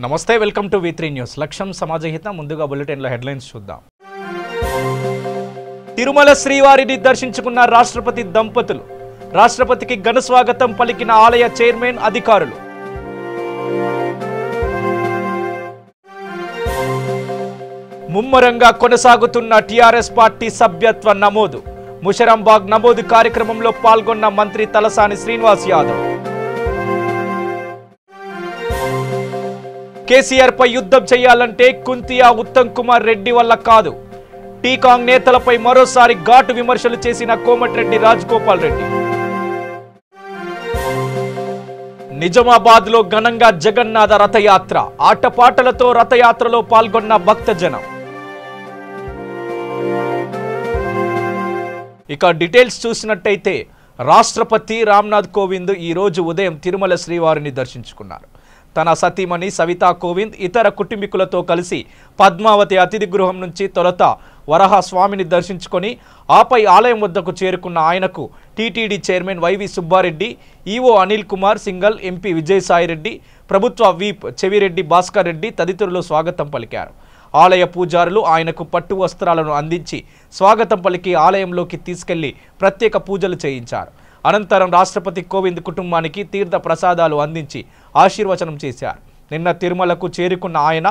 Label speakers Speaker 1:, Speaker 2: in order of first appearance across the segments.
Speaker 1: నమస్తే welcome to V3 news లక్ష్యం సమాజహిత ముందుగా బులెటిన్ లో హెడ్లైన్స్ చూద్దాం. తిరుమల శ్రీవారిని దర్శించుకున్న రాష్ట్రపతి దంపతులు. రాష్ట్రపతికి ఘన స్వాగతం పలికిన ఆలయ చైర్మన్ అధికారులు. ముమ్మరంగా కొనసాగుతున్న టీఆర్ఎస్ పార్టీ సభ్యత్వ నమోదు. ముషరంబాగ్ నమోదు కార్యక్రమంలో పాల్గొన్న మంత్రి తలసాని శ్రీనివాస్ యాదవ్. కేసీఆర్ పై యుద్ధం చేయాలంటే కుంతియా ఉత్తమ్ కుమార్ రెడ్డి వల్ల కాదు. టీకాంగ్ నేతలపై మరోసారి ఘాటు విమర్శలు చేసిన కోమటిరెడ్డి రాజగోపాల్ రెడ్డి. నిజామాబాద్ లో ఘనంగా జగన్నాథ రథయాత్ర. ఆటపాటలతో రథయాత్రలో పాల్గొన్న భక్తజనం. ఇక డీటెయిల్స్ చూసినట్టయితే రాష్ట్రపతి రామ్నాథ్ కోవింద్ ఈ రోజు ఉదయం తిరుమల శ్రీవారిని దర్శించుకున్నారు. తన సతీమణి సవితా కోవింద్ ఇతర కుటుంబీకులతో కలిసి పద్మావతి అతిథి గృహం నుంచి తొలుత వరహస్వామిని దర్శించుకొని ఆపై ఆలయం వద్దకు చేరుకున్న ఆయనకు TTD chairman Y V Subba Reddy, EO Anil Kumar Singhal, MP Vijayasai Reddy, ప్రభుత్వ వీప్ చెవిరెడ్డి భాస్కర్ రెడ్డి తదితరులు స్వాగతం పలికారు. ఆలయ పూజారులు ఆయనకు పట్టు వస్త్రాలను అందించి స్వాగతం పలికి ఆలయంలోకి తీసుకెళ్లి ప్రత్యేక పూజలు చేయించారు. అనంతరం రాష్ట్రపతి కోవింద్ కుటుంబానికి తీర్థ ప్రసాదాలు అందించి ఆశీర్వచనం చేశారు. నిన్న తిరుమలకు చేరుకున్న ఆయన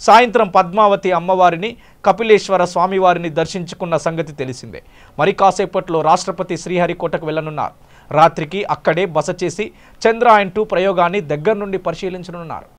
Speaker 1: సాయంత్రం పద్మావతి అమ్మవారిని, కపిలేశ్వర స్వామివారిని దర్శించుకున్న సంగతి తెలిసిందే. మరి కాసేపట్లో రాష్ట్రపతి శ్రీహరికోటకు వెళ్లనున్నారు. రాత్రికి అక్కడే బస చేసి చంద్రయాన్-2 ప్రయోగాన్ని దగ్గర నుండి పరిశీలించనున్నారు.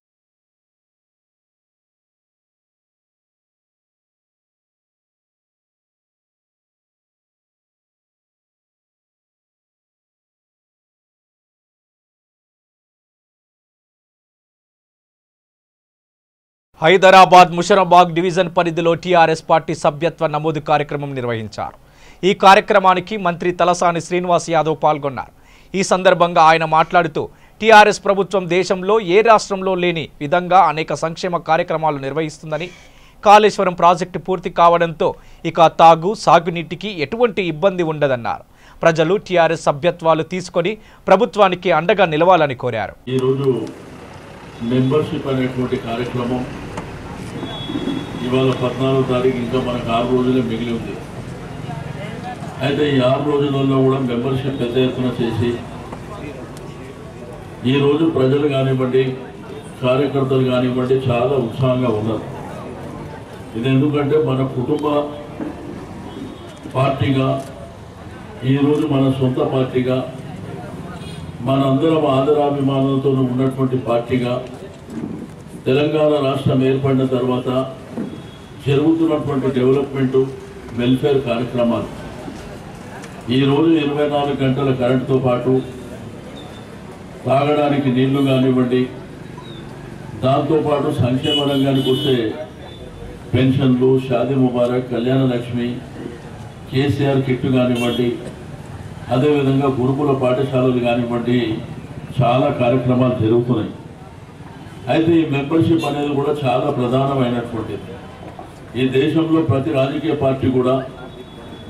Speaker 1: హైదరాబాద్ ముషరంబాగ్ డివిజన్ పరిధిలో టీఆర్ఎస్ పార్టీ సభ్యత్వ నమోదు కార్యక్రమం నిర్వహించారు. ఈ కార్యక్రమానికి మంత్రి తలసాని శ్రీనివాస్ యాదవ్ పాల్గొన్నారు. ఈ సందర్భంగా ఆయన మాట్లాడుతూ టీఆర్ఎస్ ప్రభుత్వం దేశంలో ఏ రాష్ట్రంలో లేని విధంగా అనేక సంక్షేమ కార్యక్రమాలు నిర్వహిస్తుందని, కాళేశ్వరం ప్రాజెక్టు పూర్తి కావడంతో ఇక తాగు సాగునీటికి ఎటువంటి ఇబ్బంది ఉండదన్నారు. ప్రజలు టీఆర్ఎస్ సభ్యత్వాలు తీసుకొని ప్రభుత్వానికి అండగా నిలవాలని కోరారు.
Speaker 2: మెంబర్షిప్ అనేటువంటి కార్యక్రమం ఇవాళ 14వ తారీఖు, ఇంకా మనకు 6 రోజులే మిగిలి ఉంది. అయితే ఈ 6 రోజులలో కూడా మెంబర్షిప్ పెద్ద ఎత్తున చేసి ఈరోజు ప్రజలు కానివ్వండి, కార్యకర్తలు కానివ్వండి చాలా ఉత్సాహంగా ఉన్నారు. ఇది ఎందుకంటే మన కుటుంబ పార్టీగా, ఈరోజు మన సొంత పార్టీగా, మనందరం ఆదరాభిమానాలతో ఉన్నటువంటి పార్టీగా తెలంగాణ రాష్ట్రం ఏర్పడిన తర్వాత జరుగుతున్నటువంటి డెవలప్మెంటు, వెల్ఫేర్ కార్యక్రమాలు, ఈరోజు 24 గంటల కరెంటుతో పాటు తాగడానికి నీళ్లు కానివ్వండి, దాంతోపాటు సంక్షేమ రంగానికి వస్తే పెన్షన్లు, షాదీ ముబారక్, కళ్యాణ లక్ష్మి, కేసీఆర్ కిట్టు కానివ్వండి, అదేవిధంగా గురుకుల పాఠశాలలు కానివ్వండి చాలా కార్యక్రమాలు జరుగుతున్నాయి. అయితే ఈ మెంబర్షిప్ అనేది కూడా చాలా ప్రధానమైనటువంటిది. ఈ దేశంలో ప్రతి రాజకీయ పార్టీ కూడా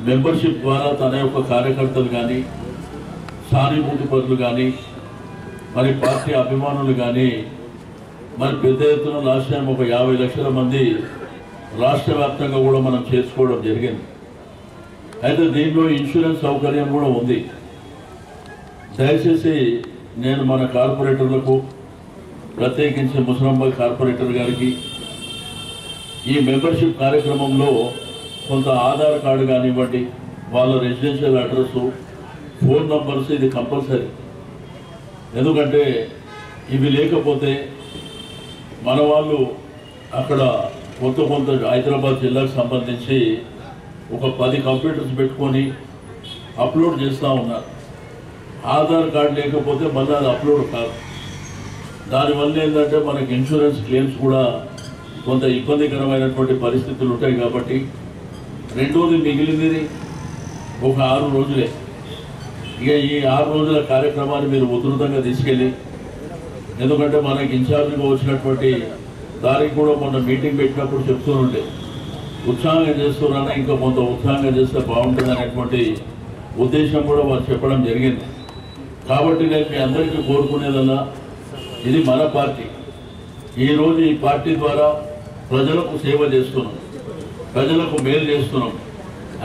Speaker 2: మెంబర్షిప్ ద్వారా తన యొక్క కార్యకర్తలు కానీ, సానుభూతి పరులు కానీ, మరి పార్టీ అభిమానులు కానీ మరి పెద్ద ఎత్తున లాస్ట్ టైం ఒక 50 లక్షల మంది రాష్ట్ర వ్యాప్తంగా కూడా మనం చేసుకోవడం జరిగింది. అయితే దీనిలో ఇన్సూరెన్స్ సౌకర్యం కూడా ఉంది. దయచేసి నేను మన కార్పొరేటర్లకు, ప్రత్యేకించి ముషరంబాగ్ కార్పొరేటర్ గారికి ఈ మెంబర్షిప్ కార్యక్రమంలో కొంత ఆధార్ కార్డు కానివ్వండి, వాళ్ళ రెసిడెన్షియల్ అడ్రస్సు, ఫోన్ నంబర్స్ ఇది కంపల్సరీ. ఎందుకంటే ఇవి లేకపోతే మన వాళ్ళు అక్కడ కొంత హైదరాబాద్ జిల్లాకు సంబంధించి ఒక 10 కంప్యూటర్స్ పెట్టుకొని అప్లోడ్ చేస్తూ ఉన్నారు. ఆధార్ కార్డు లేకపోతే మళ్ళీ అది అప్లోడ్ కాదు. దానివల్ల ఏంటంటే మనకి ఇన్సూరెన్స్ క్లెయిమ్స్ కూడా కొంత ఇబ్బందికరమైనటువంటి పరిస్థితులు ఉంటాయి. కాబట్టి రెండోది మిగిలినది ఒక 6 రోజులే. ఇక ఈ 6 రోజుల కార్యక్రమాన్ని మీరు ఉధృతంగా తీసుకెళ్ళి, ఎందుకంటే మనకి ఇన్ఛార్జ్గా వచ్చినటువంటి దానికి కూడా మొన్న మీటింగ్ పెట్టినప్పుడు చెప్తూనుంటే ఉత్సాహంగా చేస్తున్నారని, ఇంకా కొంత ఉత్సాహంగా చేస్తే బాగుంటుంది అనేటువంటి ఉద్దేశం కూడా వారు చెప్పడం జరిగింది. కాబట్టి నేను మీ అందరికీ కోరుకునేదల్లా ఇది మన పార్టీ. ఈరోజు ఈ పార్టీ ద్వారా ప్రజలకు సేవ చేస్తున్నాం, ప్రజలకు మేలు చేస్తున్నాం,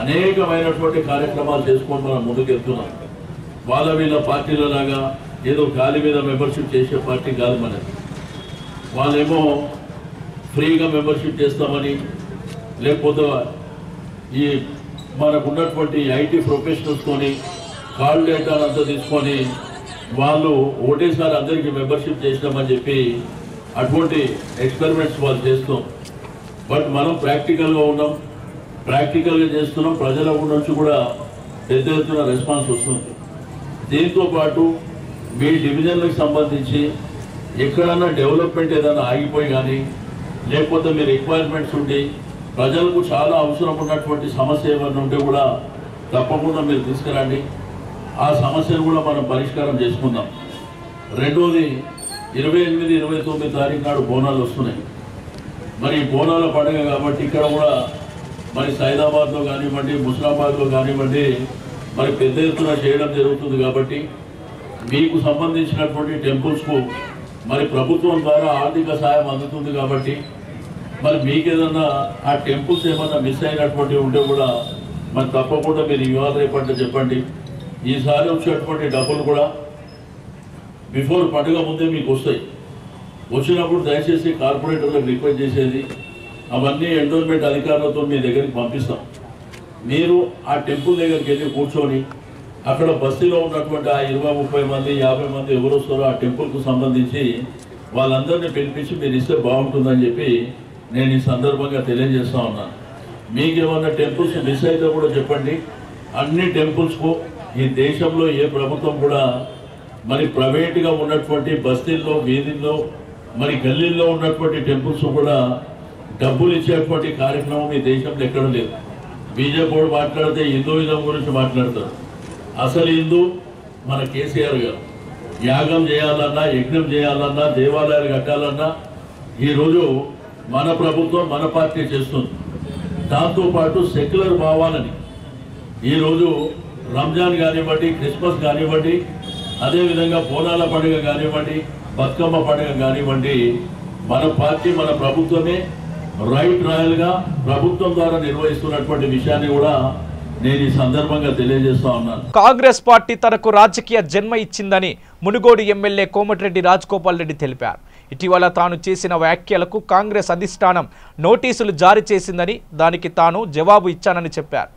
Speaker 2: అనేకమైనటువంటి కార్యక్రమాలు చేసుకొని మనం ముందుకెళ్తున్నాం. వాళ్ళ వీళ్ళ పార్టీల లాగా ఏదో గాలి మీద మెంబర్షిప్ చేసే పార్టీ కాదు మనది. వాళ్ళేమో ఫ్రీగా మెంబర్షిప్ చేస్తామని, లేకపోతే ఈ మనకు ఉన్నటువంటి ఐటీ ప్రొఫెషనల్స్తోని కాల్ డేటా అంతా తీసుకొని వాళ్ళు ఒకటేసారి అందరికీ మెంబర్షిప్ చేసినామని చెప్పి అటువంటి ఎక్స్పెరిమెంట్స్ వాళ్ళు చేస్తాం. బట్ మనం ప్రాక్టికల్గా ఉన్నాం, ప్రాక్టికల్గా చేస్తున్నాం. ప్రజల నుంచి కూడా పెద్ద ఎత్తున రెస్పాన్స్ వస్తుంది. దీంతో పాటు మీ డివిజన్లకు సంబంధించి ఎక్కడన్నా డెవలప్మెంట్ ఏదైనా ఆగిపోయి కానీ, లేకపోతే మీ రిక్వైర్మెంట్స్ ఉండి ప్రజలకు చాలా అవసరం ఉన్నటువంటి సమస్య ఏమైనా ఉంటే కూడా తప్పకుండా మీరు తీసుకురండి. ఆ సమస్యను కూడా మనం పరిష్కారం చేసుకుందాం. రెండోది 28, 29 తారీఖు నాడు బోనాలు వస్తున్నాయి. మరి బోనాల పండుగ కాబట్టి ఇక్కడ కూడా మరి సైదాబాద్లో కానివ్వండి, ముస్లామాబాద్లో కానివ్వండి మరి పెద్ద ఎత్తున చేయడం జరుగుతుంది. కాబట్టి మీకు సంబంధించినటువంటి టెంపుల్స్కు మరి ప్రభుత్వం ద్వారా ఆర్థిక సాయం అందుతుంది. కాబట్టి మరి మీకు ఏదన్నా ఆ టెంపుల్స్ ఏమన్నా మిస్ అయినటువంటి ఉంటే కూడా మరి తప్పకుండా మీరు ఇవాళ రేపంటే చెప్పండి. ఈసారి వచ్చేటువంటి డబ్బులు కూడా బిఫోర్ పండుగ ముందే మీకు వస్తాయి. వచ్చినప్పుడు దయచేసి కార్పొరేటర్లకు రిక్వెస్ట్ చేసేది అవన్నీ ఎండోర్మెంట్ అధికారులతో మీ దగ్గరికి పంపిస్తాం. మీరు ఆ టెంపుల్ దగ్గరికి వెళ్ళి కూర్చొని అక్కడ బస్తీలో ఉన్నటువంటి ఆ 20-30 మంది 50 మంది ఎవరు వస్తారో ఆ టెంపుల్కు సంబంధించి వాళ్ళందరినీ పిలిపించి మీరు ఇస్తే బాగుంటుందని చెప్పి నేను ఈ సందర్భంగా తెలియజేస్తూ ఉన్నాను. మీకు ఏమన్నా టెంపుల్స్ మిస్ అయితే కూడా చెప్పండి. అన్ని టెంపుల్స్కు ఈ దేశంలో ఏ ప్రభుత్వం కూడా మరి ప్రైవేట్గా ఉన్నటువంటి బస్తీల్లో, వీధుల్లో, మరి గల్లీల్లో ఉన్నటువంటి టెంపుల్స్ కూడా డబ్బులు ఇచ్చేటువంటి కార్యక్రమం ఈ దేశంలో ఎక్కడ లేదు. బీజేపీ మాట్లాడితే హిందూయిజం గురించి మాట్లాడతారు. అసలు హిందూ మన కేసీఆర్ గారు. యాగం చేయాలన్నా, యజ్ఞం చేయాలన్నా, దేవాలయాలు కట్టాలన్నా ఈరోజు మన ప్రభుత్వం, మన పార్టీ చేస్తుంది. దాంతోపాటు సెక్యులర్ భావాలని ఈరోజు రంజాన్ కానివ్వండి, క్రిస్మస్ కానివ్వండి, అదేవిధంగా బోనాల పండుగ కానివ్వండి, బతుకమ్మ పండుగ కానివ్వండి, మన పార్టీ, మన ప్రభుత్వమే రైట్ రాయల్గా ప్రభుత్వం ద్వారా నిర్వహిస్తున్నటువంటి విషయాన్ని కూడా నేను ఈ సందర్భంగా తెలియజేస్తా ఉన్నాను.
Speaker 1: కాంగ్రెస్ పార్టీ తనకు రాజకీయ జన్మ ఇచ్చిందని మునుగోడు ఎమ్మెల్యే కోమటిరెడ్డి రాజగోపాల్ రెడ్డి తెలిపారు. ఇటీవల తాను చేసిన వ్యాఖ్యలకు కాంగ్రెస్ అధిష్టానం నోటీసులు జారీ చేసిందని, దానికి తాను జవాబు ఇచ్చానని చెప్పారు.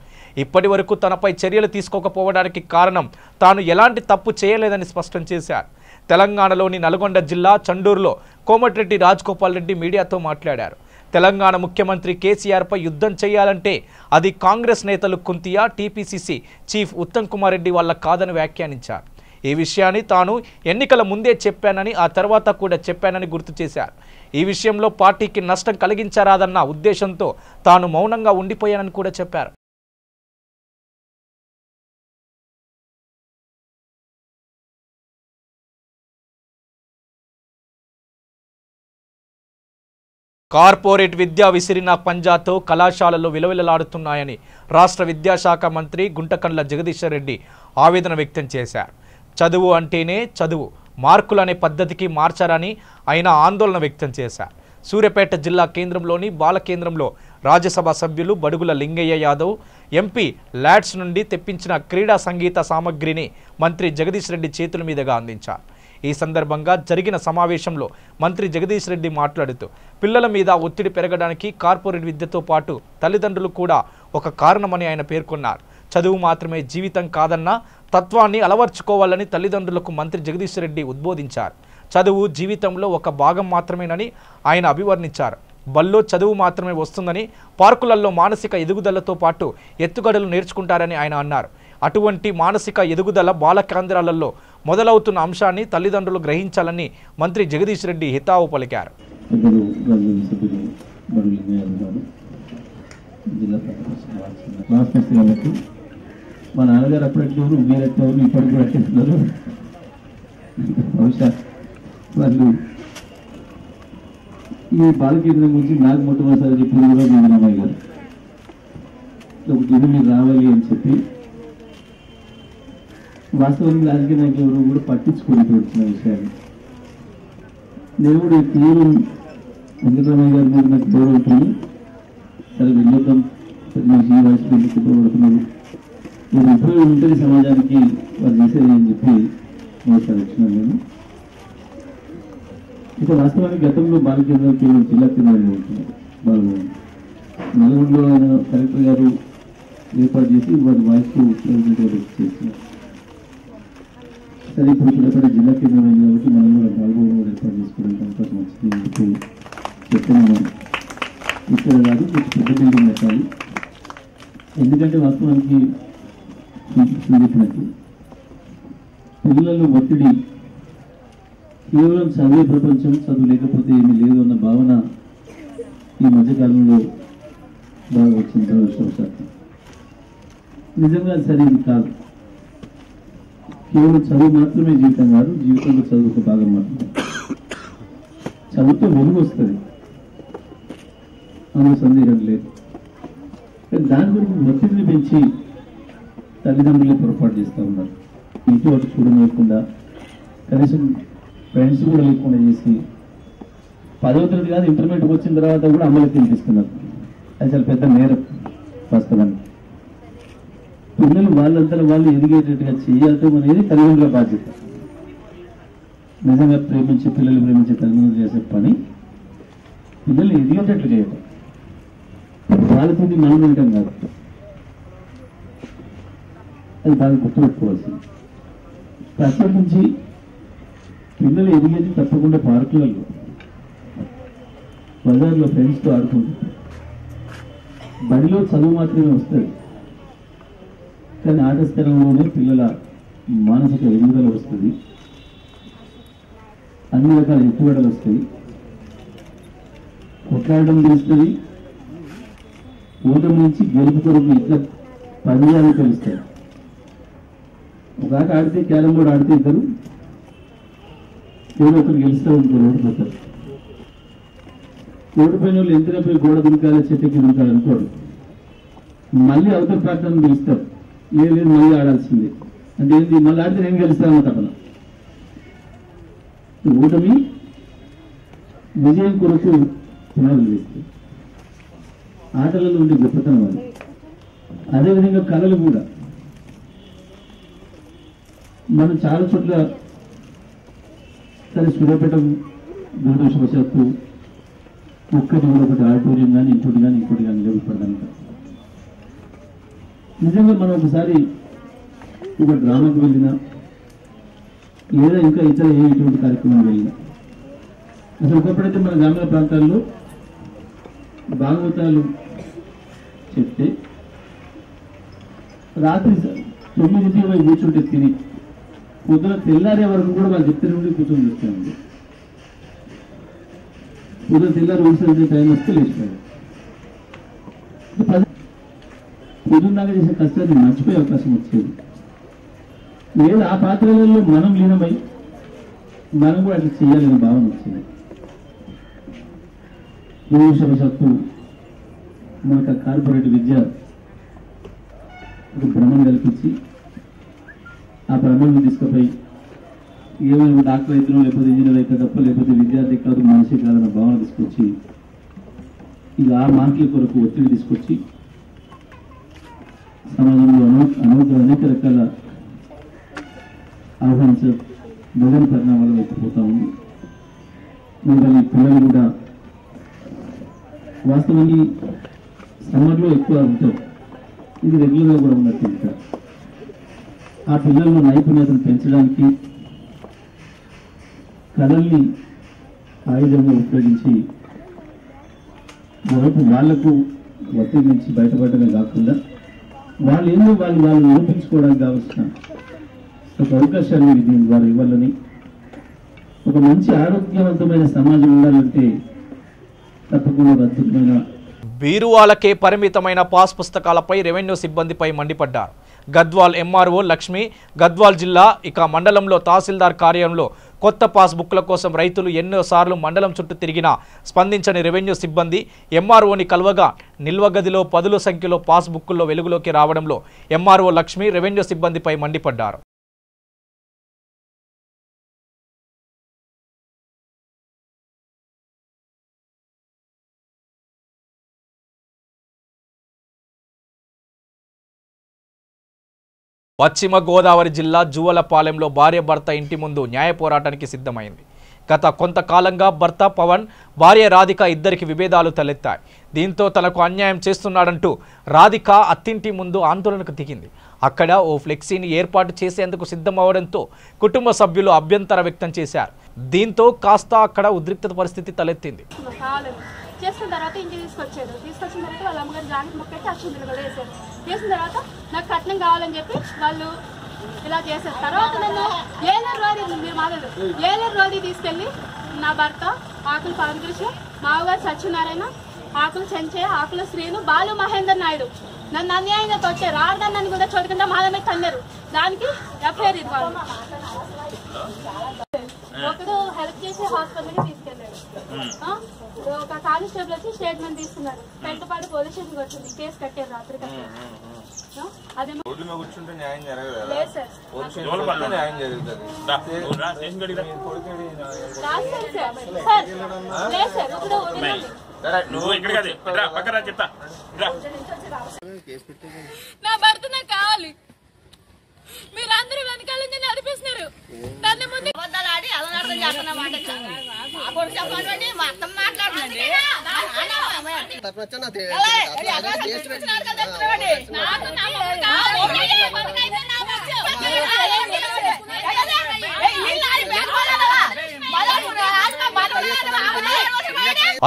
Speaker 1: ఇప్పటి వరకు తనపై చర్యలు తీసుకోకపోవడానికి కారణం తాను ఎలాంటి తప్పు చేయలేదని స్పష్టం చేశారు. తెలంగాణలోని నల్గొండ జిల్లా చండూరులో కోమటిరెడ్డి రాజగోపాల్ రెడ్డి మీడియాతో మాట్లాడారు. తెలంగాణ ముఖ్యమంత్రి కేసీఆర్పై యుద్ధం చేయాలంటే అది కాంగ్రెస్ నేతలు కుంతియా, టీపీసీసీ చీఫ్ ఉత్తమ్ కుమార్ రెడ్డి వల్ల కాదని వ్యాఖ్యానించారు. ఈ విషయాన్ని తాను ఎన్నికల ముందే చెప్పానని, ఆ తర్వాత కూడా చెప్పానని గుర్తు చేశారు. ఈ విషయంలో పార్టీకి నష్టం కలిగించరాదన్న ఉద్దేశంతో తాను మౌనంగా ఉండిపోయానని కూడా చెప్పారు. కార్పొరేట్ విద్యా విసిరిన పంజాతో కళాశాలలు విలవిలలాడుతున్నాయని రాష్ట్ర విద్యాశాఖ మంత్రి గుంటకండ్ల జగదీశ్వర్ రెడ్డి ఆవేదన వ్యక్తం చేశారు. చదువు అంటేనే చదువు, మార్కులు అనే పద్ధతికి మార్చారని ఆయన ఆందోళన వ్యక్తం చేశారు. సూర్యాపేట జిల్లా కేంద్రంలోని బాల కేంద్రంలో రాజ్యసభ సభ్యులు బడుగుల లింగయ్య యాదవ్ ఎంపీ ల్యాడ్స్ నుండి తెప్పించిన క్రీడా సంగీత సామగ్రిని మంత్రి జగదీష్ రెడ్డి చేతుల మీదుగా అందించారు. ఈ సందర్భంగా జరిగిన సమావేశంలో మంత్రి జగదీష్ రెడ్డి మాట్లాడుతూ పిల్లల మీద ఒత్తిడి పెరగడానికి కార్పొరేట్ విద్యతో పాటు తల్లిదండ్రులు కూడా ఒక కారణమని ఆయన పేర్కొన్నారు. చదువు మాత్రమే జీవితం కాదన్న తత్వాన్ని అలవర్చుకోవాలని తల్లిదండ్రులకు మంత్రి జగదీష్ రెడ్డి ఉద్బోధించారు. చదువు జీవితంలో ఒక భాగం మాత్రమేనని ఆయన అభివర్ణించారు. బల్లో చదువు మాత్రమే వస్తుందని, పార్కులలో మానసిక ఎదుగుదలతో పాటు ఎత్తుగడలు నేర్చుకుంటారని ఆయన అన్నారు. అటువంటి మానసిక ఎదుగుదల బాల కేంద్రాలలో మొదలవుతున్న అంశాన్ని తల్లిదండ్రులు గ్రహించాలని మంత్రి జగదీష్ రెడ్డి హితావు పలికారు.
Speaker 3: మా నాన్నగారు అప్పుడెట్లెవరు, మీరెట్లెవరు, ఇప్పటికి కూడా ఎట్లున్నారు. బహుశా వాళ్ళు ఈ బాలకేంద్రం గురించి నాకు మొట్టమొదటిసారి చెప్పింది కూడా చంద్రబాబు గారు. ఒకటి మీరు రావాలి అని చెప్పి వాస్తవానికి రాజకీయ నాయకులు ఎవరు కూడా పట్టించుకొని వచ్చిన విషయాన్ని నేను కూడా ఈ తీరు వెంకటరామయ్య గారి మీద నాకు గౌరవం ఉంటుంది. సరే వెళ్ళొద్దాం, మనిషి ఈ వయసులో ఎందుకు ఉపయోగపడుతున్నారు, మీరు ఉపయోగం ఉంటుంది సమాజానికి వారు చేసేది అని చెప్పి మాట్లాడుతున్నాను నేను. ఇక వాస్తవానికి గతంలో బాలకేంద్రాలు కేవలం జిల్లా కేంద్రంలో ఉంటున్నారు. బాలభవన్ నల్గొండలో ఆయన కలెక్టర్ గారు ఏర్పాటు చేసి వారి వాయిస్ ప్రెసిడెంట్ గారు చేస్తున్నారు. సరే ఇప్పుడు ఇక్కడ జిల్లా కేంద్రం అయింది కాబట్టి మనం కూడా బాలభవన్ కూడా ఏర్పాటు చేసుకోవడానికి అవకాశం వచ్చింది అని చెప్పి చెప్తున్నాను. ఇక్కడ కాదు కొంచెం పెద్ద బిల్డింగ్ పెట్టాలి. ఎందుకంటే వాస్తవానికి చెప్పినట్టు పిల్లలు ఒత్తిడి కేవలం చదివే ప్రపంచం, చదువు లేకపోతే ఏమీ లేదు అన్న భావన ఈ మధ్యకాలంలో బాగా వచ్చింది దురదృష్టవశాత్తు. నిజంగా సరైనది కాదు. కేవలం చదువు మాత్రమే జీవితం కాదు, జీవితంలో చదువు ఒక భాగం మాత్రమే. చదువుతో వెలుగు వస్తుంది, అందులో సందేహం లేదు. కానీ దాని గురించి ఒత్తిడిని పెంచి తల్లిదండ్రులే పొరపాటు చేస్తూ ఉన్నారు. ఇంటి వాటి చూడలేకుండా కనీసం ఫ్రెండ్స్ కూడా లేకుండా చేసి 10వ తరగతి కాదు ఇంటర్మీడియట్ వచ్చిన తర్వాత కూడా అమలు తినిపిస్తున్నారు. అది చాలా పెద్ద నేరం వాస్తవానికి. పిల్లలు వాళ్ళంతా వాళ్ళు ఎదిగేటట్టుగా చేయటం అనేది తల్లిదండ్రుల బాధ్యత. నిజంగా ప్రేమించే పిల్లలు ప్రేమించే తల్లిదండ్రులు చేసే పని పిల్లలు ఎదిగేటట్లు చేయటం, వాళ్ళతో మనం వినటం కాదు. అది బాగా గుర్తుపెట్టుకోవాల్సింది. ప్రత్యేకించి పిల్లలు ఎదిగేది తప్పకుండా పార్కులలో, బజార్లో ఫ్రెండ్స్తో ఆడుకుంటారు. బడిలో చదువు మాత్రమే వస్తుంది, కానీ ఆట స్థలంలోనే పిల్లల మానసిక ఎదుగుదల వస్తుంది, అన్ని రకాల ఎత్తుగడలు వస్తాయి, కొట్లాడడం తెలుస్తుంది, ఓటమి నుంచి గెలుపు కొరకు ఇట్లా పర్యాలు తెలుస్తాయి. ఒక ఆట ఆడితే క్యారం బోర్డు ఆడితే ఇద్దరు ఏదో ఒకరు గెలుస్తారు, ఇంకో ఓడిపోతారు. ఓడిపోయిన వాళ్ళు ఎంతైనా గోడ దునకాలి, చెట్టుకి దునకాలి అనుకోడు. మళ్ళీ అవతల ప్రాంతాన్ని గెలుస్తారు, లేదు మళ్ళీ ఆడాల్సిందే. అంటే ఏంటి, మళ్ళీ ఆడితే నేను గెలుస్తాను తపన. ఓటమి విజయం కొరకు పునాదులు వేస్తాయి. ఆటలలో ఉండే గొప్పతనం అది. అదేవిధంగా కళలు కూడా మనం చాలా చోట్ల సరే సూర్యాపేట దురదృష్టవశాత్తు ఒక్కటి కూడా ఒకటి ఆడిటోరియం కానీ ఇంకోటి కానీ లేవు ఇప్పటిదాకా. నిజంగా మనం ఒకసారి ఒక డ్రామాకి వెళ్ళినా లేదా ఇంకా ఇతర ఇటువంటి కార్యక్రమం వెళ్ళినా, అసలు ఒకప్పుడైతే మన గ్రామీణ ప్రాంతాల్లో భాగవతాలు చెప్తే రాత్రి 9ంటికి పోయి కూర్చుంటే తిని పొద్దున తెల్లారే వరకు కూడా వాళ్ళు చెప్తే నుండి కూర్చొని చూస్తామండి. పొద్దున తెల్లారి ఊరిసే టైం వస్తే లేచిపోయాడు. పొద్దున్నాక చేసే కష్టాన్ని మర్చిపోయే అవకాశం వచ్చేది. లేదా ఆ పాత్రలలో మనం లీనమై మనం కూడా అట్లా చేయాలనే భావన వచ్చింది. దురదృష్టవశాత్తు మనకు కార్పొరేట్ విద్య ఒక భ్రమం కల్పించి ఆ భ్రమను తీసుకుపోయి ఏమైనా డాక్టర్ అయితేనో లేకపోతే ఇంజనీర్ అయితే తప్ప లేకపోతే విద్యార్థి కాదు మనిషి కాదన్న భావన తీసుకొచ్చి ఇక ఆ మార్కుల కొరకు ఒత్తిడి తీసుకొచ్చి సమాజంలో అనేక రకాల మొదటి పరిణామాల వైపు పోతా ఉంది. మిమ్మల్ని పిల్లలు కూడా వాస్తవానికి సమ్మర్లో ఎక్కువ ఉంటారు, ఇది రెగ్యులర్గా కూడా ఉన్నట్టు ఉంటారు. ఆ పిల్లల్లో నైపుణ్యతను పెంచడానికి కళల్ని ఆయుధంగా ఉపయోగించి వాళ్లకు ఒత్తిడి నుంచి బయటపడమే కాకుండా వాళ్ళు ఏందో వాళ్ళు నిరూపించుకోవడానికి కావాల్సిన ఒక అవకాశాన్ని దీని ద్వారా ఇవ్వాలని, ఒక మంచి ఆరోగ్యవంతమైన సమాజం ఉండాలంటే తప్పకుండా అద్భుతమైన
Speaker 1: బీరువాలకే పరిమితమైన పాస్ పుస్తకాలపై రెవెన్యూ సిబ్బందిపై మండిపడ్డారు. గద్వాల్ ఎంఆర్ఓ లక్ష్మి, గద్వాల్ జిల్లా ఇక మండలంలో తహసీల్దార్ కార్యాలయంలో కొత్త పాస్ బుక్ల కోసం రైతులు ఎన్నోసార్లు మండలం చుట్టూ తిరిగినా స్పందించని రెవెన్యూ సిబ్బంది ఎంఆర్ఓని కలవగా నిల్వ గదిలో పదుల సంఖ్యలో పాస్ బుక్కుల్లో వెలుగులోకి రావడంలో ఎంఆర్ఓ లక్ష్మి రెవెన్యూ సిబ్బందిపై మండిపడ్డారు. పశ్చిమ గోదావరి జిల్లా జువ్వలపాలెంలో భార్య భర్త ఇంటి ముందు న్యాయ పోరాటానికి సిద్ధమైంది. గత కొంతకాలంగా భర్త పవన్, భార్య రాధిక ఇద్దరికి విభేదాలు తలెత్తాయి. దీంతో తనకు అన్యాయం చేస్తున్నాడంటూ రాధిక అత్తింటి ముందు ఆందోళనకు దిగింది. అక్కడ ఓ ఫ్లెక్సీని ఏర్పాటు చేసేందుకు సిద్ధమవడంతో కుటుంబ సభ్యులు అభ్యంతర వ్యక్తం చేశారు. దీంతో కాస్త అక్కడ ఉద్రిక్తత పరిస్థితి తలెత్తింది.
Speaker 4: చేసిన తర్వాత ఇంటికి తీసుకొచ్చిన తర్వాత వాళ్ళ అమ్మగారు జాకెట్ మొక్కైతే అక్షింతలు కూడా వేసారు. చేసిన తర్వాత నాకు కట్నం కావాలని చెప్పి వాళ్ళు ఇలా చేశారు. తర్వాత నన్ను ఏలూరు రోడ్డు తీసుకెళ్ళి నా భర్త ఆకులు పవన్కృష్ణ, మావగారు సత్యనారాయణ, ఆకులు చెంచయ్య, ఆకుల శ్రీను, బాలు మహేందర్ నాయుడు నన్ను అన్యాయంగా తొట్టారు. ఆడదాన్ని కూడా చూడకుండా మాదమే తన్నారు. దానికి ఎఫ్ఐఆర్ ఇవ్వాలి. ఒకడు హెల్ప్ చేసే హాస్పిటల్కి తీసుకెళ్ళాడు. ఒక కానిస్టేబుల్ వచ్చి స్టేట్మెంట్ తీసుకున్నాడు. పెద్దపాడు పోలీస్ స్టేషన్కి వచ్చింది. కేసు కట్టారు. రాత్రి కట్టారు. లేదు సార్, నా భర్త నాకు కావాలి. మీరందరూ వెనకాల నుంచి నడిపిస్తున్నారు. దాన్ని ముందు
Speaker 5: ఆడి అలనాటం చేస్తున్నామండి. చెప్పండి మా అత్త మాట్లాడుతుంది.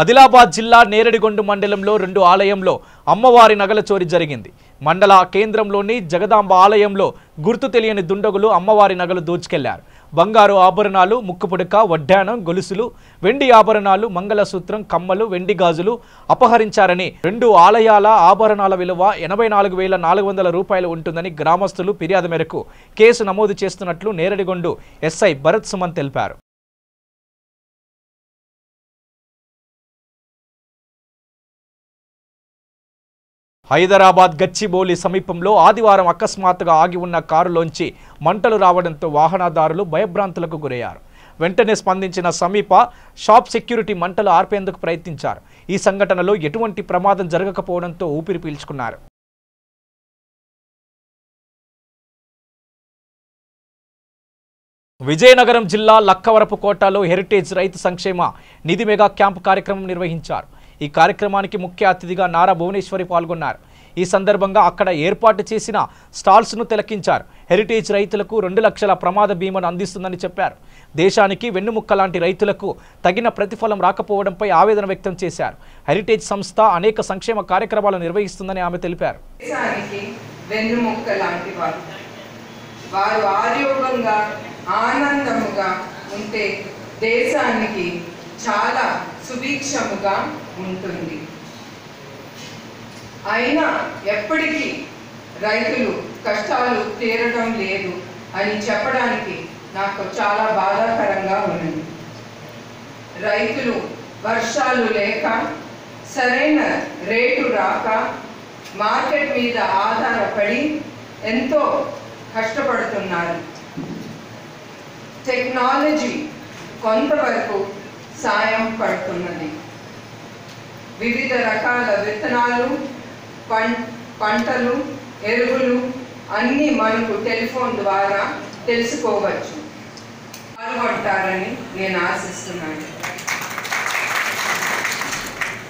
Speaker 1: ఆదిలాబాద్ జిల్లా నేరడిగొండ మండలంలో 2 ఆలయంలో అమ్మవారి నగల చోరీ జరిగింది. మండల కేంద్రంలోని జగదాంబ ఆలయంలో గుర్తు తెలియని దుండగులు అమ్మవారి నగలు దోచుకెళ్లారు. బంగారు ఆభరణాలు, ముక్కుపుడక, వడ్డానం, గొలుసులు, వెండి ఆభరణాలు, మంగళసూత్రం, కమ్మలు, వెండి గాజులు అపహరించారని 2 ఆలయాల ఆభరణాల విలువ 84,400 రూపాయలు ఉంటుందని గ్రామస్తులు ఫిర్యాదు మేరకు కేసు నమోదు చేస్తున్నట్లు నేరడిగొండ ఎస్ఐ భరత్ సుమన్ తెలిపారు. హైదరాబాద్ గచ్చిబౌలి సమీపంలో ఆదివారం అకస్మాత్తుగా ఆగి ఉన్న కారులోంచి మంటలు రావడంతో వాహనదారులు భయభ్రాంతులకు గురయ్యారు. వెంటనే స్పందించిన సమీప షాప్ సెక్యూరిటీ మంటలు ఆర్పేందుకు ప్రయత్నించారు. ఈ సంఘటనలో ఎటువంటి ప్రమాదం జరగకపోవడంతో ఊపిరి పీల్చుకున్నారు. విజయనగరం జిల్లా లక్కవరపుకోటలో హెరిటేజ్ రైతు సంక్షేమ నిధి మెగా క్యాంపు కార్యక్రమం నిర్వహించారు. ఈ కార్యక్రమానికి ముఖ్య అతిథిగా నారా భువనేశ్వరి పాల్గొన్నారు. ఈ సందర్భంగా అక్కడ ఏర్పాటు చేసిన స్టాల్స్ను తిలకించారు. హెరిటేజ్ రైతులకు 2 లక్షల ప్రమాద బీమాను అందిస్తుందని చెప్పారు. దేశానికి వెన్నుముక్క లాంటి రైతులకు తగిన ప్రతిఫలం రాకపోవడంపై ఆవేదన వ్యక్తం చేశారు. హెరిటేజ్ సంస్థ అనేక సంక్షేమ కార్యక్రమాలు నిర్వహిస్తుందని ఆమె తెలిపారు.
Speaker 6: వారు ఆరోగ్యంగా ఆనందముగా ఉంటే దేశానికి చాలా సుభిక్షముగా ఉంటుంది. అయినా ఎప్పటికీ రైతులు కష్టాలు తీరడం లేదు అని చెప్పడానికి నాకు చాలా బాధాకరంగా ఉన్నది. రైతులు వర్షాలు లేక, సరైన రేటు రాక, మార్కెట్ మీద ఆధారపడి ఎంతో కష్టపడుతున్నారు. టెక్నాలజీ కొంతవరకు సాయం పడుతున్నది. వివిధ రకాల విత్తనాలు, పంటలు, ఎరువులు అన్నీ మనకు టెలిఫోన్ ద్వారా తెలుసుకోవచ్చు. పాల్గొంటారని నేను ఆశిస్తున్నాను.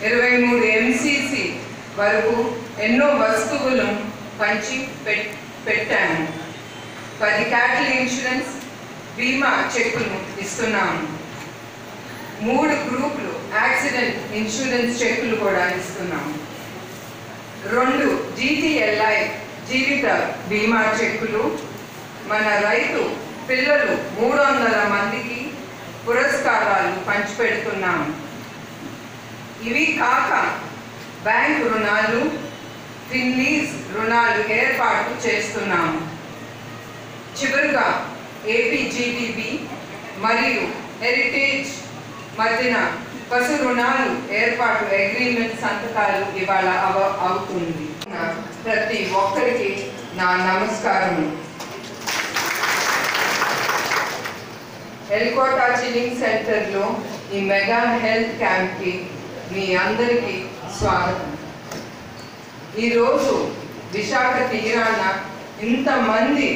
Speaker 6: 23 MCC వరకు ఎన్నో వస్తువులను పంచి పెట్టాము. 10 క్యాటిల్ ఇన్సూరెన్స్ బీమా చెక్కులు ఇస్తున్నాము. 3 గ్రూపులు యాక్సిడెంట్ ఇన్సూరెన్స్ చెక్కులు కూడా ఇస్తున్నాము. 2 GTLI జీవిత బీమా చెక్కులు మన రైతు పిల్లలు 300 మందికి పురస్కారాలు పంచిపెడుతున్నాము. ఇవి కాక బ్యాంకు రుణాలు, ఫిన్లీజ్ రుణాలు ఏర్పాటు చేస్తున్నాము. చివరిగా APGDB మరియు హెరిటేజ్ మధ్యన పశు రుణాలు ఏర్పాటు అగ్రిమెంట్ సంతకాలు ఇవాళ అవుతుంది. ప్రతి ఒక్కరికి నా నమస్కారం. ఎల్కోటా చిల్లింగ్ సెంటర్లో ఈ మెగా హెల్త్ క్యాంప్కి మీ అందరికీ స్వాగతం. ఈరోజు విశాఖ తీరాన ఇంతమంది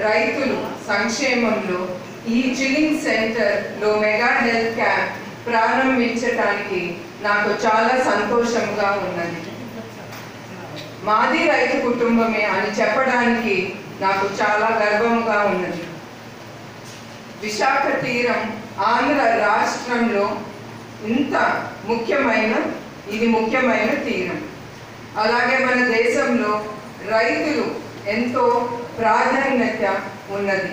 Speaker 6: రైతులు సంక్షేమంలో ఈ చిల్లింగ్ సెంటర్లో మెగా హెల్త్ క్యాంప్ ప్రారంభించడానికి నాకు చాలా సంతోషంగా ఉన్నది. మాది రైతు కుటుంబమే అని చెప్పడానికి నాకు చాలా గర్వంగా ఉన్నది. విశాఖ తీరం ఆంధ్ర రాష్ట్రంలో ఇంత ముఖ్యమైన తీరం. అలాగే మన దేశంలో రైతులు ఎంతో ప్రాధాన్యత ఉన్నది.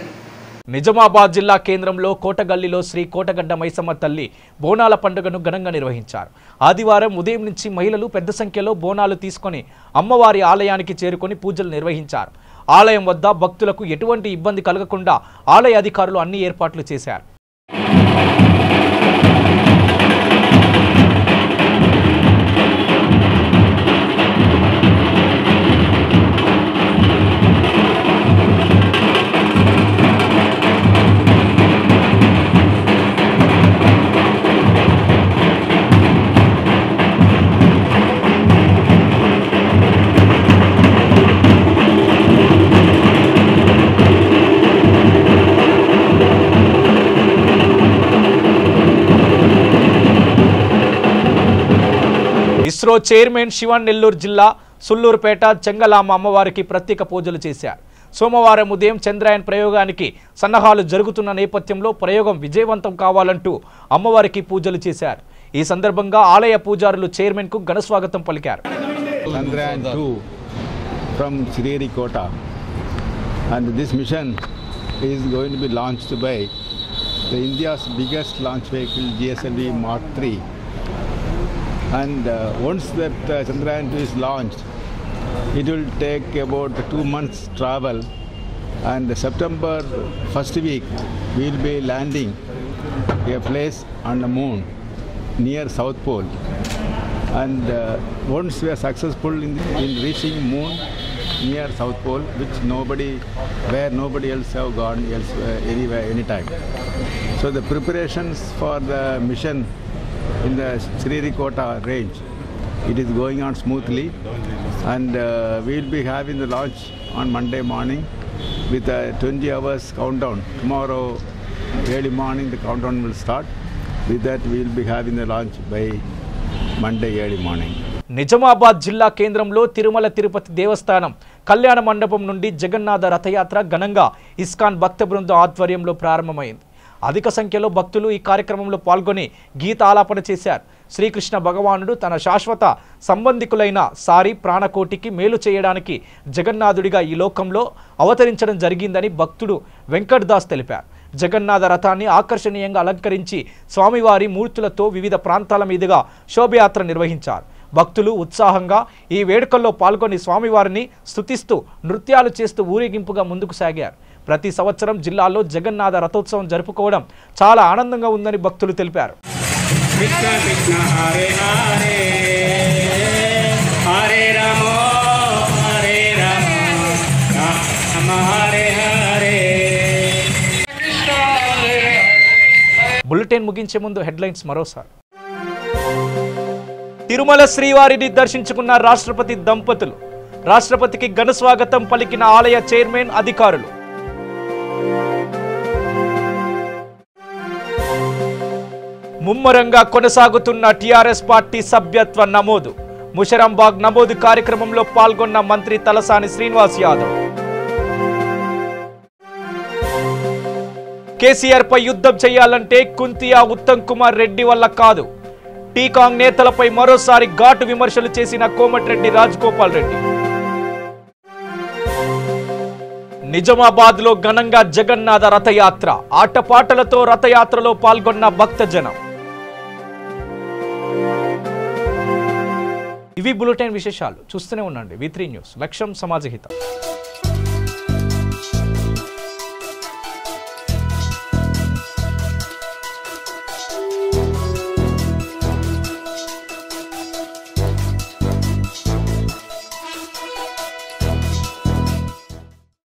Speaker 1: నిజామాబాద్ జిల్లా కేంద్రంలో కోటగల్లిలో శ్రీ కోటగడ్డ మైసమ్మ తల్లి బోనాల పండుగను ఘనంగా నిర్వహించారు. ఆదివారం ఉదయం నుంచి మహిళలు పెద్ద సంఖ్యలో బోనాలు తీసుకొని అమ్మవారి ఆలయానికి చేరుకొని పూజలు నిర్వహించారు. ఆలయం వద్ద భక్తులకు ఎటువంటి ఇబ్బంది కలగకుండా ఆలయ అధికారులు అన్ని ఏర్పాట్లు చేశారు. ఇస్రో చైర్మన్ శివన్ నెల్లూరు జిల్లా సుల్లూరుపేట చెంగలామ అమ్మవారికి ప్రత్యేక పూజలు చేశారు. సోమవారం ఉదయం చంద్రయాన్ ప్రయోగానికి సన్నాహాలు జరుగుతున్న నేపథ్యంలో ప్రయోగం విజయవంతం కావాలంటూ అమ్మవారికి పూజలు చేశారు. ఈ సందర్భంగా ఆలయ పూజారులు చైర్మన్ కు ఘన స్వాగతం పలికారు.
Speaker 7: Chandrayaan 2 from Sririkota, and this mission is going to be launched by India's biggest launch vehicle GSLV Mark 3. And once that Chandrayaan 2 is launched, it will take about 2 months travel, and September first week we will be landing a place on the moon near South Pole. And once we are successful in reaching moon near South Pole, which where nobody else have gone anywhere anytime. So the preparations for the mission in the Sririkota range, it is going on smoothly, and we will be having the launch on Monday morning with a 20 hours countdown. Tomorrow early morning the countdown will start. With that we will be having the launch by Monday early morning.
Speaker 1: Nizamabad జిల్లా కేంద్రంలో తిరుమల తిరుపతి దేవస్థానం కళ్యాణ మండపం నుండి జగన్నాథ రథయాత్ర ఘనంగా ISKCON భక్త బృందం ఆధ్వర్యంలో ప్రారంభమైంది. అధిక సంఖ్యలో భక్తులు ఈ కార్యక్రమంలో పాల్గొని గీతాలాపన చేశారు. శ్రీకృష్ణ భగవానుడు తన శాశ్వత సంబంధికులైన సారి ప్రాణకోటికి మేలు చేయడానికి జగన్నాథుడిగా ఈ లోకంలో అవతరించడం జరిగిందని భక్తుడు వెంకట్ దాస్ తెలిపారు. జగన్నాథ రథాన్ని ఆకర్షణీయంగా అలంకరించి స్వామివారి మూర్తులతో వివిధ ప్రాంతాల మీదుగా శోభయాత్ర నిర్వహించారు. భక్తులు ఉత్సాహంగా ఈ వేడుకల్లో పాల్గొని స్వామివారిని స్తుతిస్తూ నృత్యాలు చేస్తూ ఊరేగింపుగా ముందుకు సాగారు. ప్రతి సంవత్సరం జిల్లాలో జగన్నాథ రథోత్సవం జరుపుకోవడం చాలా ఆనందంగా ఉందని భక్తులు తెలిపారు.
Speaker 8: కృష్ణ కృష్ణ హరే హరే హరే రామ హరే రామ రామ హరే హరే.
Speaker 1: బులెటిన్ ముగించే ముందు హెడ్లైన్స్ మరోసారి. తిరుమల శ్రీవారిని దర్శించుకున్న రాష్ట్రపతి దంపతులు. రాష్ట్రపతికి ఘన స్వాగతం పలికిన ఆలయ చైర్మన్ అధికారులు. ముమ్మరంగా కొనసాగుతున్న టీఆర్ఎస్ పార్టీ సభ్యత్వ నమోదు. ముషరంబాగ్ నమోదు కార్యక్రమంలో పాల్గొన్న మంత్రి తలసాని శ్రీనివాస్ యాదవ్. కేసీఆర్ పై యుద్ధం చేయాలంటే కుంతియా ఉత్తమ్ కుమార్ రెడ్డి వల్ల కాదు. టీకాంగ్ నేతలపై మరోసారి ఘాటు విమర్శలు చేసిన కోమటిరెడ్డి రాజగోపాల్ రెడ్డి. నిజామాబాద్ లో ఘనంగా జగన్నాథ రథయాత్ర. ఆటపాటలతో రథయాత్రలో పాల్గొన్న భక్తజనం. ఇవి బులెటిన్ విశేషాలు. చూస్తూనే ఉండండి V3 న్యూస్. లక్ష్యం సమాజహితం.